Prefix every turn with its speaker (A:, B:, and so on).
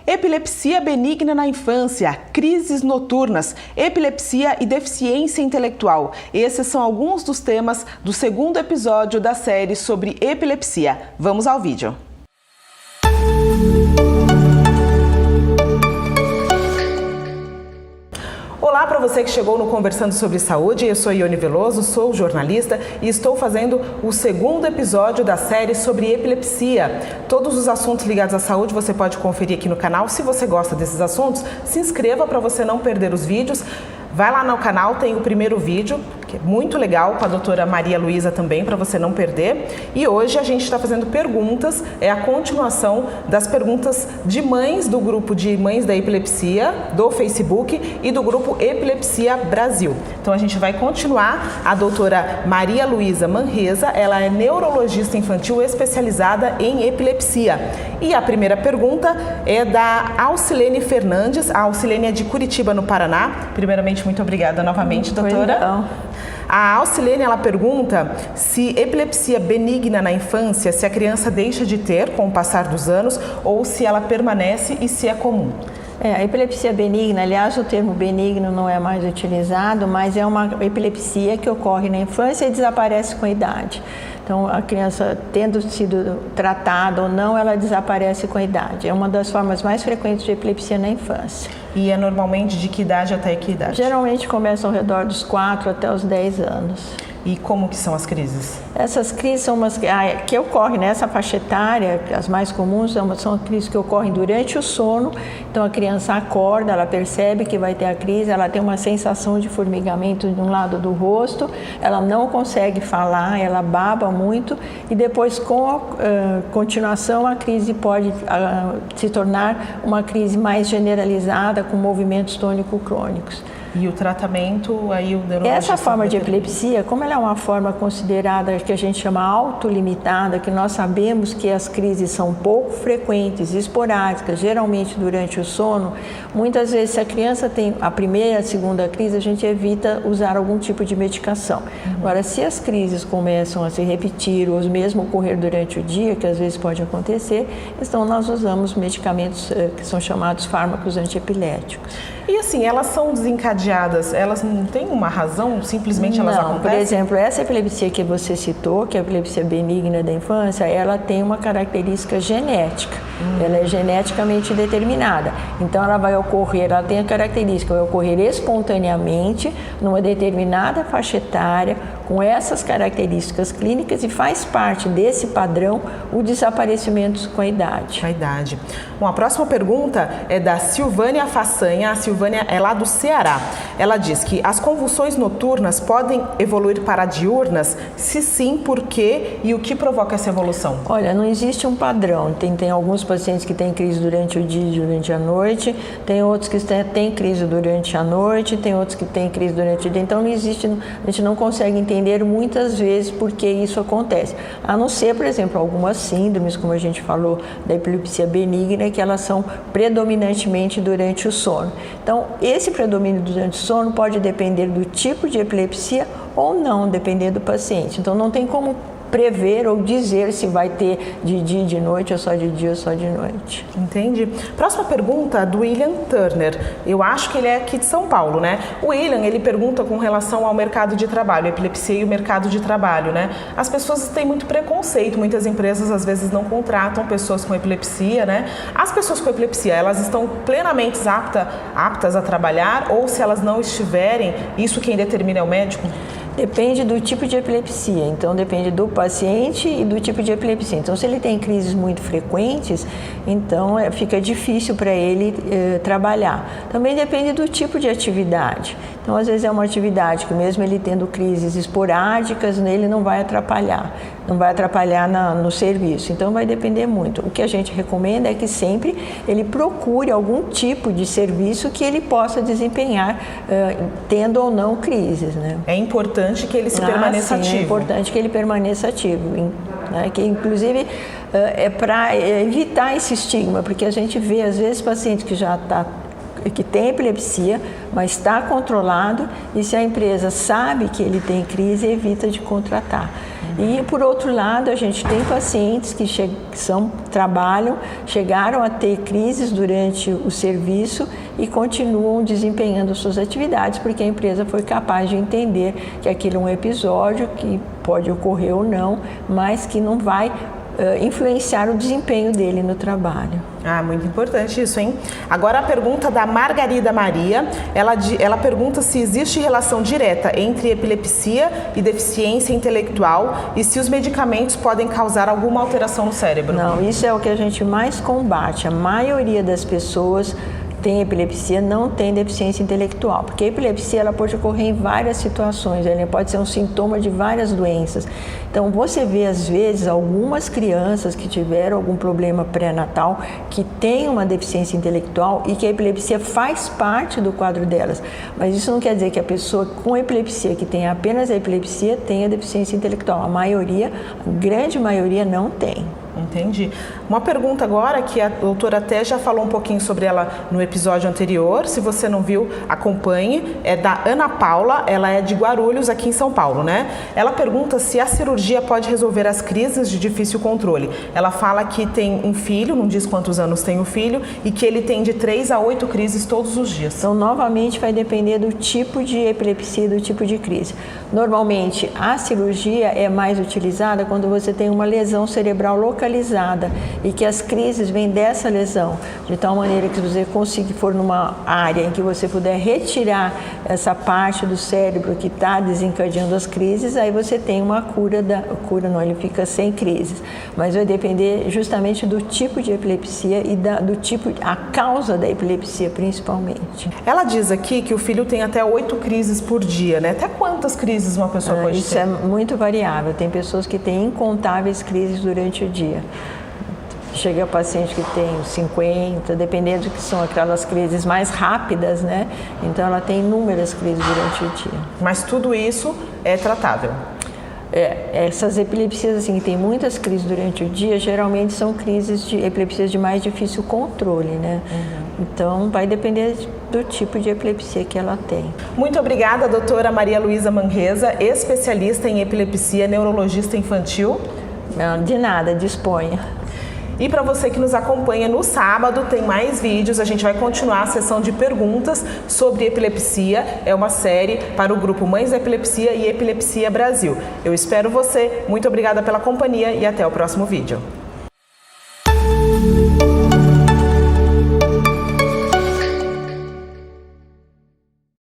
A: Epilepsia benigna na infância, crises noturnas, epilepsia e deficiência intelectual. Esses são alguns dos temas do segundo episódio da série sobre epilepsia. Vamos ao vídeo. Olá para você que chegou no Conversando sobre Saúde, eu sou Ione Veloso, sou jornalista e estou fazendo o segundo episódio da série sobre epilepsia. Todos os assuntos ligados à saúde você pode conferir aqui no canal. Se você gosta desses assuntos, se inscreva para você não perder os vídeos. Vai lá no canal, tem o primeiro vídeo, que é muito legal, com a doutora Maria Luísa também, para você não perder. E hoje a gente está fazendo perguntas, é a continuação das perguntas de mães do grupo de Mães da Epilepsia, do Facebook e do grupo Epilepsia Brasil. Então a gente vai continuar. A doutora Maria Luísa Manresa, ela é neurologista infantil especializada em epilepsia. E a primeira pergunta é da Alcilene Fernandes, a Alcilene é de Curitiba, no Paraná. Primeiramente, muito obrigada novamente, doutora.
B: Então.
A: A Alcilene, ela pergunta se epilepsia benigna na infância, se a criança deixa de ter com o passar dos anos ou se ela permanece e se é comum.
B: A epilepsia benigna, aliás, o termo benigno não é mais utilizado, mas é uma epilepsia que ocorre na infância e desaparece com a idade. Então, a criança, tendo sido tratada ou não, ela desaparece com a idade. É uma das formas mais frequentes de epilepsia na infância.
A: E é normalmente de que idade até que idade?
B: Geralmente começa ao redor dos 4 até os 10 anos.
A: E como que são as crises?
B: Essas crises são umas que ocorrem nessa faixa etária, as mais comuns são crises que ocorrem durante o sono. Então a criança acorda, ela percebe que vai ter a crise, ela tem uma sensação de formigamento de um lado do rosto, ela não consegue falar, ela baba muito e depois com a continuação a crise pode se tornar uma crise mais generalizada com movimentos tônico-crônicos.
A: E o tratamento, aí o neurologista...
B: Essa forma de epilepsia, como ela é uma forma considerada que a gente chama autolimitada, que nós sabemos que as crises são pouco frequentes, esporádicas, geralmente durante o sono, muitas vezes se a criança tem a primeira, a segunda crise, a gente evita usar algum tipo de medicação. Agora, se as crises começam a se repetir ou mesmo ocorrer durante o dia, que às vezes pode acontecer, então nós usamos medicamentos que são chamados fármacos antiepiléticos.
A: E assim, elas são desencadeadas, elas não têm uma razão, simplesmente elas acontecem?
B: Por exemplo, essa epilepsia que você citou, que é a epilepsia benigna da infância, ela tem uma característica genética, ela é geneticamente determinada. Então ela vai ocorrer, ela tem a característica, vai ocorrer espontaneamente numa determinada faixa etária, com essas características clínicas e faz parte desse padrão o desaparecimento com a idade.
A: Com a idade. Bom, a próxima pergunta é da Silvânia Façanha. A Silvânia é lá do Ceará. Ela diz que as convulsões noturnas podem evoluir para diurnas? Se sim, por quê? E o que provoca essa evolução?
B: Olha, não existe um padrão. Tem alguns pacientes que têm crise durante o dia e durante a noite, tem outros que têm crise durante a noite, tem outros que têm crise durante o dia. Então não existe, a gente não consegue entender muitas vezes por que isso acontece. A não ser, por exemplo, algumas síndromes, como a gente falou, da epilepsia benigna, que elas são predominantemente durante o sono. Então, esse predomínio durante o sono pode depender do tipo de epilepsia ou não, depender do paciente. Então, não tem como prever ou dizer se vai ter de dia e de noite, ou só de dia ou só de noite.
A: Entendi. Próxima pergunta do William Turner. Eu acho que ele é aqui de São Paulo, né? O William, ele pergunta com relação ao mercado de trabalho, epilepsia e o mercado de trabalho, né? As pessoas têm muito preconceito, muitas empresas às vezes não contratam pessoas com epilepsia, né? As pessoas com epilepsia, elas estão plenamente aptas a trabalhar ou se elas não estiverem, isso quem determina é o médico?
B: Depende do tipo de epilepsia, então depende do paciente e do tipo de epilepsia. Então, se ele tem crises muito frequentes, então fica difícil para ele trabalhar. Também depende do tipo de atividade. Então, às vezes é uma atividade que mesmo ele tendo crises esporádicas, ele não vai atrapalhar no serviço. Então, vai depender muito. O que a gente recomenda é que sempre ele procure algum tipo de serviço que ele possa desempenhar, tendo ou não crises, né?
A: É importante que ele permaneça ativo.
B: É importante que ele permaneça ativo, né? Que inclusive é para evitar esse estigma, porque a gente vê às vezes pacientes que tem epilepsia, mas está controlado e se a empresa sabe que ele tem crise, evita de contratar. E, por outro lado, a gente tem pacientes que chegaram a ter crises durante o serviço e continuam desempenhando suas atividades, porque a empresa foi capaz de entender que aquilo é um episódio que pode ocorrer ou não, mas que não vai influenciar o desempenho dele no trabalho.
A: Muito importante isso, hein? Agora a pergunta da Margarida Maria, ela pergunta se existe relação direta entre epilepsia e deficiência intelectual e se os medicamentos podem causar alguma alteração no cérebro.
B: Não, isso é o que a gente mais combate. A maioria das pessoas tem epilepsia, não tem deficiência intelectual, porque a epilepsia ela pode ocorrer em várias situações, ela pode ser um sintoma de várias doenças. Então você vê às vezes algumas crianças que tiveram algum problema pré-natal que têm uma deficiência intelectual e que a epilepsia faz parte do quadro delas, mas isso não quer dizer que a pessoa com epilepsia, que tem apenas a epilepsia, tenha deficiência intelectual. A grande maioria não tem.
A: Entendi. Uma pergunta agora que a doutora até já falou um pouquinho sobre ela no episódio anterior, se você não viu, acompanhe, é da Ana Paula, ela é de Guarulhos, aqui em São Paulo, né? Ela pergunta se a cirurgia pode resolver as crises de difícil controle. Ela fala que tem um filho, não diz quantos anos tem o filho, e que ele tem de 3 a 8 crises todos os dias.
B: Então, novamente, vai depender do tipo de epilepsia e do tipo de crise. Normalmente, a cirurgia é mais utilizada quando você tem uma lesão cerebral localizada e que as crises vêm dessa lesão, de tal maneira que se você for numa área em que você puder retirar essa parte do cérebro que está desencadeando as crises, aí você tem uma cura, ele fica sem crises, mas vai depender justamente do tipo de epilepsia e a causa da epilepsia principalmente.
A: Ela diz aqui que o filho tem até 8 crises por dia, né? Até quantas crises uma pessoa pode ter?
B: Isso é muito variável, tem pessoas que têm incontáveis crises durante o dia. Chega paciente que tem 50, dependendo do que são aquelas crises mais rápidas, né? Então ela tem inúmeras crises durante o dia.
A: Mas tudo isso é tratável?
B: Essas epilepsias assim, que tem muitas crises durante o dia, geralmente são crises de epilepsias de mais difícil controle, né? Então vai depender do tipo de epilepsia que ela tem.
A: Muito obrigada, doutora Maria Luísa Manresa, especialista em epilepsia, neurologista infantil.
B: De nada, disponha.
A: E para você que nos acompanha no sábado, tem mais vídeos, a gente vai continuar a sessão de perguntas sobre epilepsia, é uma série para o grupo Mães da Epilepsia e Epilepsia Brasil. Eu espero você, muito obrigada pela companhia e até o próximo vídeo.